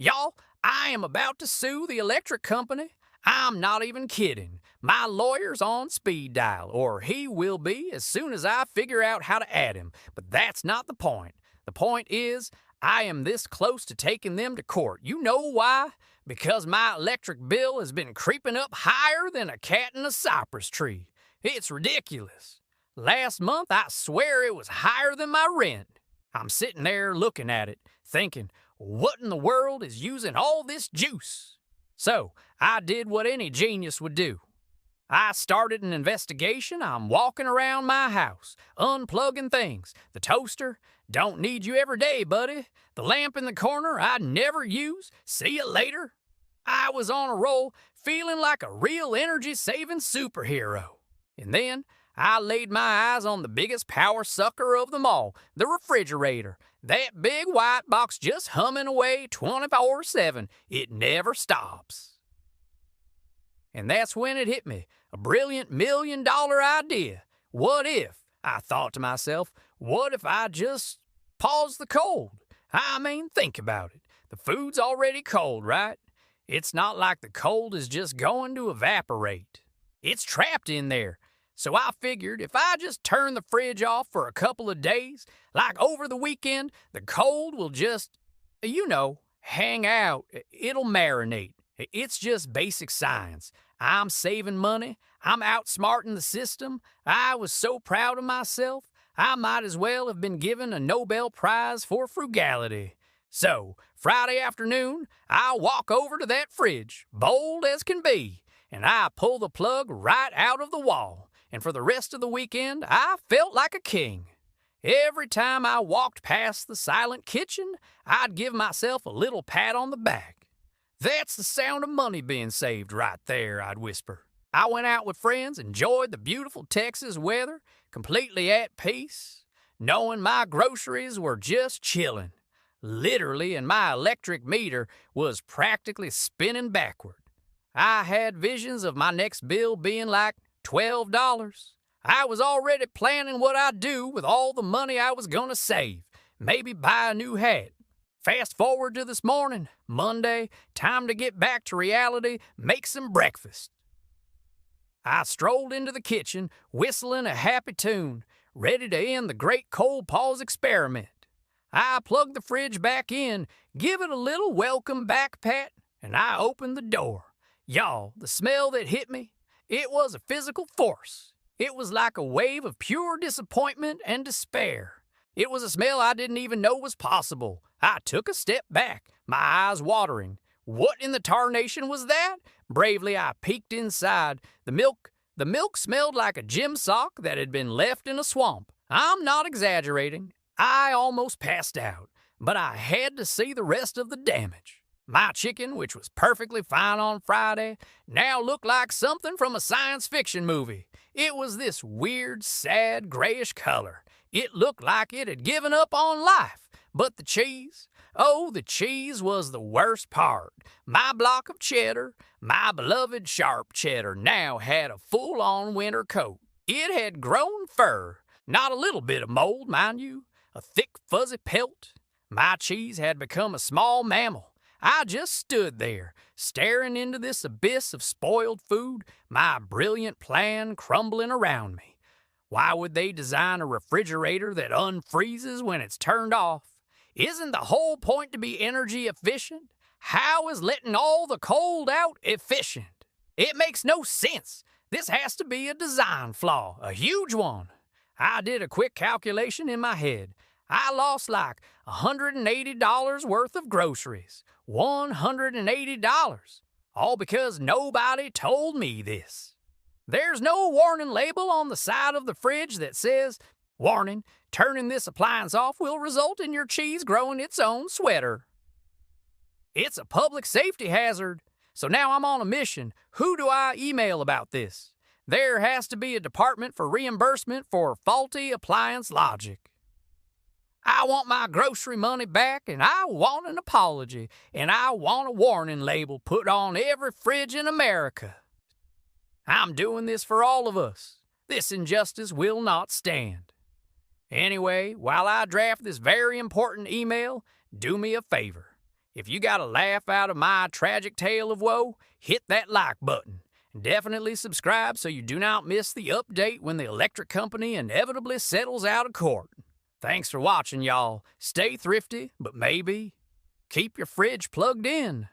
Y'all, I am about to sue the electric company. I'm not even kidding. My lawyer's on speed dial, or he will be as soon as I figure out how to add him. But that's not the point. The point is, I am this close to taking them to court. You know why? Because my electric bill has been creeping up higher than a cat in a cypress tree. It's ridiculous. Last month, I swear it was higher than my rent. I'm sitting there looking at it, thinking, what in the world is using all this juice? So, I did what any genius would do. I started an investigation. I'm walking around my house, unplugging things. The toaster, don't need you every day, buddy. The lamp in the corner, I never use. See you later. I was on a roll, feeling like a real energy-saving superhero. And then, I laid my eyes on the biggest power sucker of them all, the refrigerator. That big white box just humming away 24/7. It never stops. And that's when it hit me, a brilliant $1 million idea. What if, I thought to myself, what if I just paused the cold? I mean, think about it. The food's already cold, right? It's not like the cold is just going to evaporate. It's trapped in there. So I figured if I just turn the fridge off for a couple of days, like over the weekend, the cold will just, hang out. It'll marinate. It's just basic science. I'm saving money. I'm outsmarting the system. I was so proud of myself, I might as well have been given a Nobel Prize for frugality. So, Friday afternoon, I walk over to that fridge, bold as can be, and I pull the plug right out of the wall. And for the rest of the weekend, I felt like a king. Every time I walked past the silent kitchen, I'd give myself a little pat on the back. That's the sound of money being saved right there, I'd whisper. I went out with friends, enjoyed the beautiful Texas weather, completely at peace, knowing my groceries were just chilling. Literally, and my electric meter was practically spinning backward. I had visions of my next bill being like $12. I was already planning what I'd do with all the money I was going to save. Maybe buy a new hat. Fast forward to this morning, Monday, time to get back to reality, make some breakfast. I strolled into the kitchen, whistling a happy tune, ready to end the great cold pause experiment. I plugged the fridge back in, give it a little welcome back pat, and I opened the door. Y'all, the smell that hit me, it was a physical force. It was like a wave of pure disappointment and despair. It was a smell I didn't even know was possible. I took a step back, my eyes watering. What in the tarnation was that? Bravely I peeked inside. The milk smelled like a gym sock that had been left in a swamp. I'm not exaggerating. I almost passed out, but I had to see the rest of the damage. My chicken, which was perfectly fine on Friday, now looked like something from a science fiction movie. It was this weird, sad, grayish color. It looked like it had given up on life. But the cheese, the cheese was the worst part. My block of cheddar, my beloved sharp cheddar, now had a full-on winter coat. It had grown fur, not a little bit of mold, mind you, a thick, fuzzy pelt. My cheese had become a small mammal. I just stood there, staring into this abyss of spoiled food, my brilliant plan crumbling around me. Why would they design a refrigerator that unfreezes when it's turned off? Isn't the whole point to be energy efficient? How is letting all the cold out efficient? It makes no sense. This has to be a design flaw, a huge one. I did a quick calculation in my head. I lost like $180 worth of groceries. $180. All because nobody told me this. There's no warning label on the side of the fridge that says, "Warning, turning this appliance off will result in your cheese growing its own sweater." It's a public safety hazard. So now I'm on a mission. Who do I email about this? There has to be a department for reimbursement for faulty appliance logic. I want my grocery money back, and I want an apology, and I want a warning label put on every fridge in America. I'm doing this for all of us. This injustice will not stand. Anyway, while I draft this very important email, do me a favor. If you got a laugh out of my tragic tale of woe, hit that like button. And definitely subscribe so you do not miss the update when the electric company inevitably settles out of court. Thanks for watching, y'all. Stay thrifty, but maybe keep your fridge plugged in.